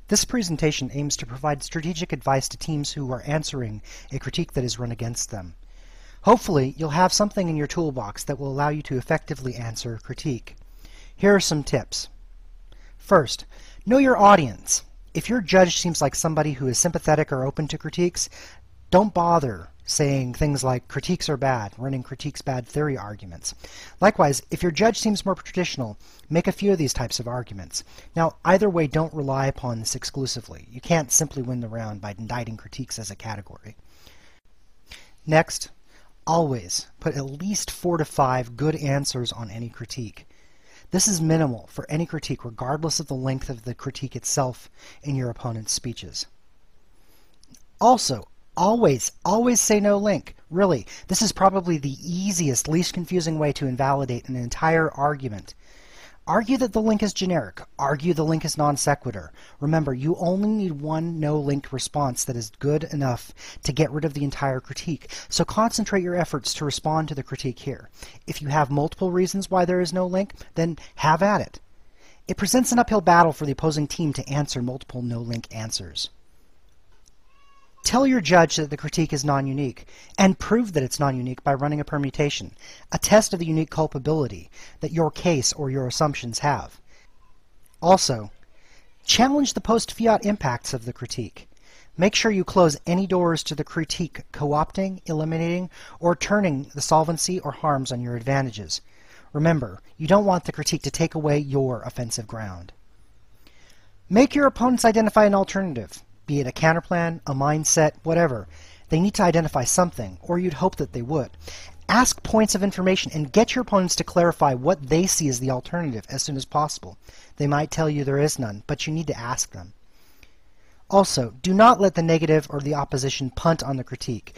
This presentation aims to provide strategic advice to teams who are answering a critique that is run against them. Hopefully, you'll have something in your toolbox that will allow you to effectively answer a critique. Here are some tips. First, know your audience. If your judge seems like somebody who is sympathetic or open to critiques, don't bother saying things like critiques are bad, running critiques bad theory arguments. Likewise, if your judge seems more traditional, make a few of these types of arguments. Now, either way, don't rely upon this exclusively. You can't simply win the round by indicting critiques as a category. Next, always put at least 4 to 5 good answers on any critique. This is minimal for any critique, regardless of the length of the critique itself in your opponent's speeches. Also, always say no link. Really, this is probably the easiest, least confusing way to invalidate an entire argument. Argue that the link is generic. Argue the link is non sequitur. Remember, you only need one no-link response that is good enough to get rid of the entire critique. So concentrate your efforts to respond to the critique here. If you have multiple reasons why there is no link, then have at it. It presents an uphill battle for the opposing team to answer multiple no-link answers. Tell your judge that the critique is non-unique, and prove that it's non-unique by running a permutation, a test of the unique culpability that your case or your assumptions have. Also, challenge the post-fiat impacts of the critique. Make sure you close any doors to the critique co-opting, eliminating, or turning the solvency or harms on your advantages. Remember, you don't want the critique to take away your offensive ground. Make your opponents identify an alternative. Be it a counterplan, a mindset, whatever. They need to identify something, or you'd hope that they would. Ask points of information and get your opponents to clarify what they see as the alternative as soon as possible. They might tell you there is none, but you need to ask them. Also, do not let the negative or the opposition punt on the critique.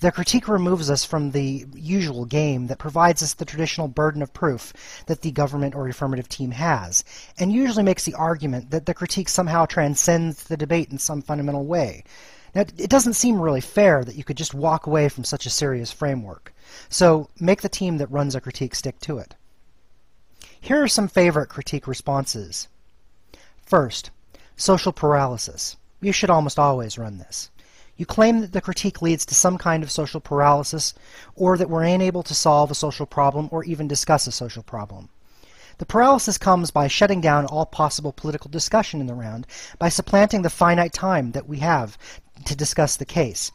The critique removes us from the usual game that provides us the traditional burden of proof that the government or affirmative team has, and usually makes the argument that the critique somehow transcends the debate in some fundamental way. Now, it doesn't seem really fair that you could just walk away from such a serious framework, so make the team that runs a critique stick to it. Here are some favorite critique responses. First, social paralysis. You should almost always run this. You claim that the critique leads to some kind of social paralysis, or that we're unable to solve a social problem or even discuss a social problem. The paralysis comes by shutting down all possible political discussion in the round, by supplanting the finite time that we have to discuss the case.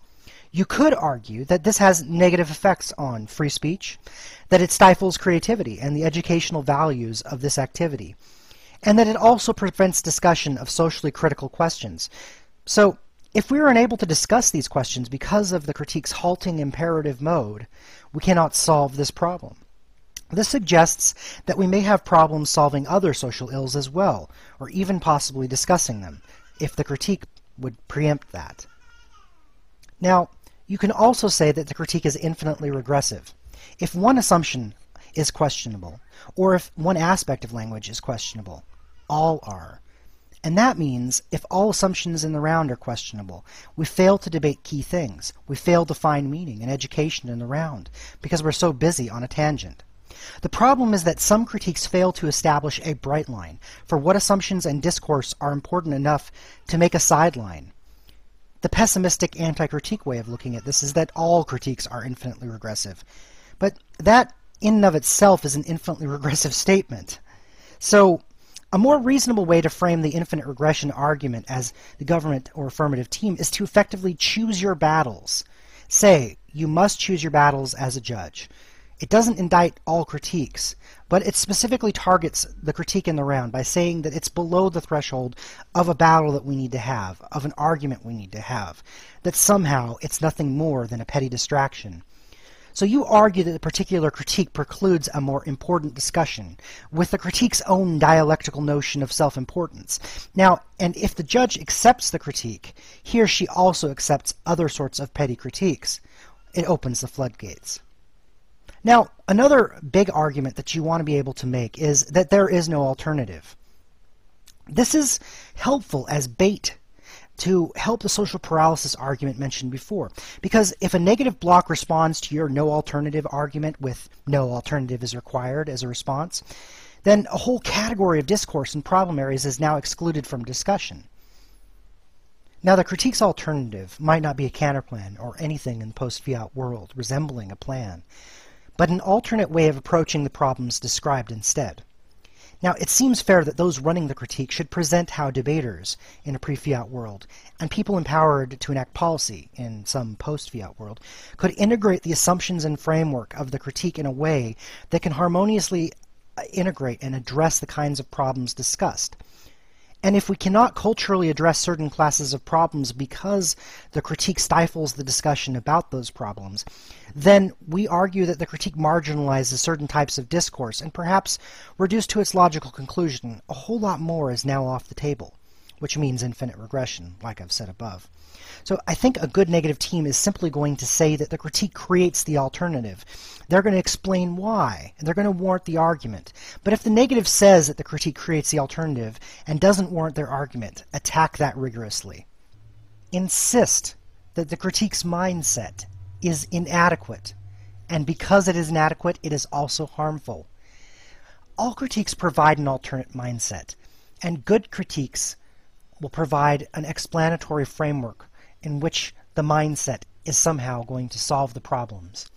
You could argue that this has negative effects on free speech, that it stifles creativity and the educational values of this activity, and that it also prevents discussion of socially critical questions. So, if we are unable to discuss these questions because of the critique's halting imperative mode, we cannot solve this problem. This suggests that we may have problems solving other social ills as well, or even possibly discussing them, if the critique would preempt that. Now, you can also say that the critique is infinitely regressive. If one assumption is questionable, or if one aspect of language is questionable, all are. And that means if all assumptions in the round are questionable, we fail to debate key things. We fail to find meaning and education in the round because we're so busy on a tangent. The problem is that some critiques fail to establish a bright line for what assumptions and discourse are important enough to make a sideline. The pessimistic anti-critique way of looking at this is that all critiques are infinitely regressive. But that in and of itself is an infinitely regressive statement. So, a more reasonable way to frame the infinite regression argument as the government or affirmative team is to effectively choose your battles. Say, you must choose your battles as a judge. It doesn't indict all critiques, but it specifically targets the critique in the round by saying that it's below the threshold of a battle that we need to have, of an argument we need to have, that somehow it's nothing more than a petty distraction. So you argue that the particular critique precludes a more important discussion, with the critique's own dialectical notion of self-importance. Now, and if the judge accepts the critique, he or she also accepts other sorts of petty critiques. It opens the floodgates. Now, another big argument that you want to be able to make is that there is no alternative. This is helpful as bait to help the social paralysis argument mentioned before. Because if a negative block responds to your no alternative argument with no alternative is required as a response, then a whole category of discourse and problem areas is now excluded from discussion. Now, the critique's alternative might not be a counterplan or anything in the post-fiat world resembling a plan, but an alternate way of approaching the problems described instead. Now, it seems fair that those running the critique should present how debaters in a pre-fiat world and people empowered to enact policy in some post-fiat world could integrate the assumptions and framework of the critique in a way that can harmoniously integrate and address the kinds of problems discussed. And if we cannot culturally address certain classes of problems because the critique stifles the discussion about those problems, then we argue that the critique marginalizes certain types of discourse, and perhaps reduced to its logical conclusion, a whole lot more is now off the table, which means infinite regression, like I've said above. So I think a good negative team is simply going to say that the critique creates the alternative. They're going to explain why, and they're going to warrant the argument. But if the negative says that the critique creates the alternative and doesn't warrant their argument, attack that rigorously. Insist that the critique's mindset is inadequate, and because it is inadequate, it is also harmful. All critiques provide an alternate mindset, and good critiques will provide an explanatory framework in which the mindset is somehow going to solve the problems.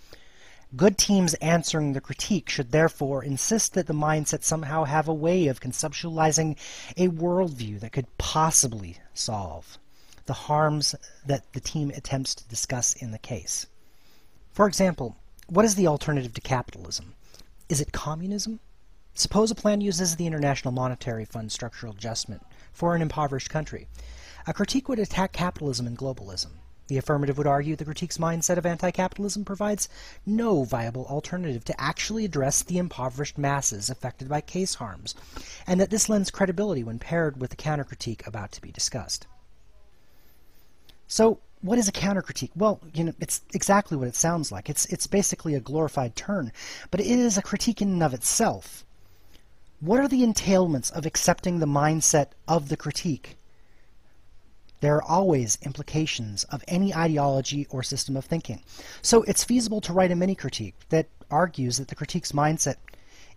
Good teams answering the critique should therefore insist that the mindset somehow have a way of conceptualizing a worldview that could possibly solve the harms that the team attempts to discuss in the case. For example, what is the alternative to capitalism? Is it communism? Suppose a plan uses the International Monetary Fund structural adjustment for an impoverished country. A critique would attack capitalism and globalism. The affirmative would argue the critique's mindset of anti-capitalism provides no viable alternative to actually address the impoverished masses affected by case harms, and that this lends credibility when paired with the counter-critique about to be discussed. So, what is a counter-critique? Well, it's exactly what it sounds like. It's basically a glorified turn, but it is a critique in and of itself. What are the entailments of accepting the mindset of the critique? There are always implications of any ideology or system of thinking. So it's feasible to write a mini-critique that argues that the critique's mindset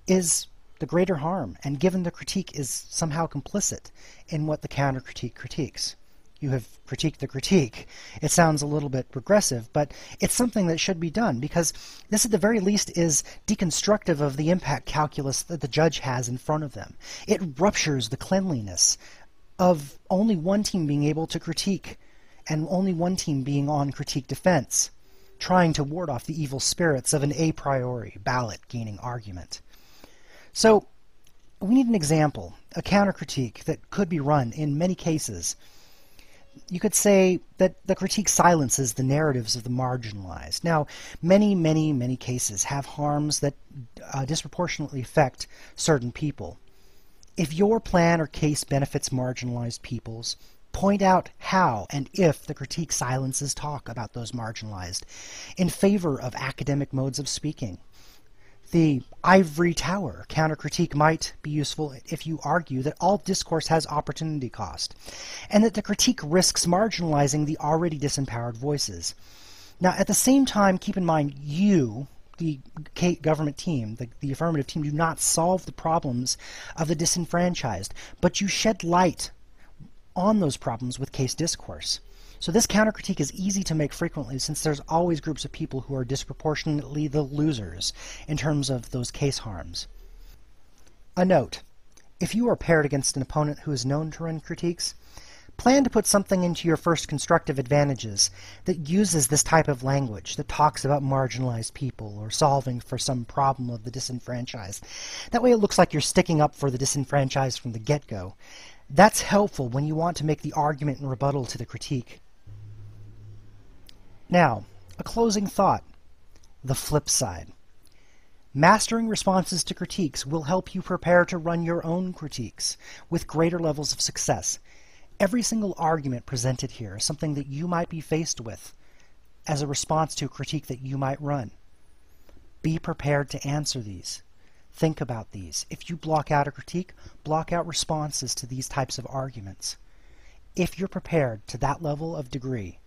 is the greater harm, and given the critique is somehow complicit in what the counter-critique critiques. You have critiqued the critique. It sounds a little bit regressive, but it's something that should be done, because this at the very least is deconstructive of the impact calculus that the judge has in front of them. It ruptures the cleanliness of only one team being able to critique, and only one team being on critique defense, trying to ward off the evil spirits of an a priori ballot-gaining argument. So, we need an example, a counter-critique that could be run in many cases. You could say that the critique silences the narratives of the marginalized. Now, many cases have harms that disproportionately affect certain people. If your plan or case benefits marginalized peoples, point out how and if the critique silences talk about those marginalized in favor of academic modes of speaking. The ivory tower counter-critique might be useful if you argue that all discourse has opportunity cost, and that the critique risks marginalizing the already disempowered voices. Now, at the same time, keep in mind you, the government team, the affirmative team, do not solve the problems of the disenfranchised, but you shed light on those problems with case discourse. So this counter-critique is easy to make frequently, since there's always groups of people who are disproportionately the losers in terms of those case harms. A note: if you are paired against an opponent who is known to run critiques, plan to put something into your first constructive advantages that uses this type of language, that talks about marginalized people or solving for some problem of the disenfranchised. That way it looks like you're sticking up for the disenfranchised from the get-go. That's helpful when you want to make the argument and rebuttal to the critique. Now, a closing thought. The flip side. Mastering responses to critiques will help you prepare to run your own critiques with greater levels of success. Every single argument presented here is something that you might be faced with as a response to a critique that you might run. Be prepared to answer these. Think about these. If you block out a critique, block out responses to these types of arguments. If you're prepared to that level of degree,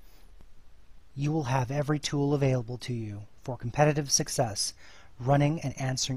you will have every tool available to you for competitive success running and answering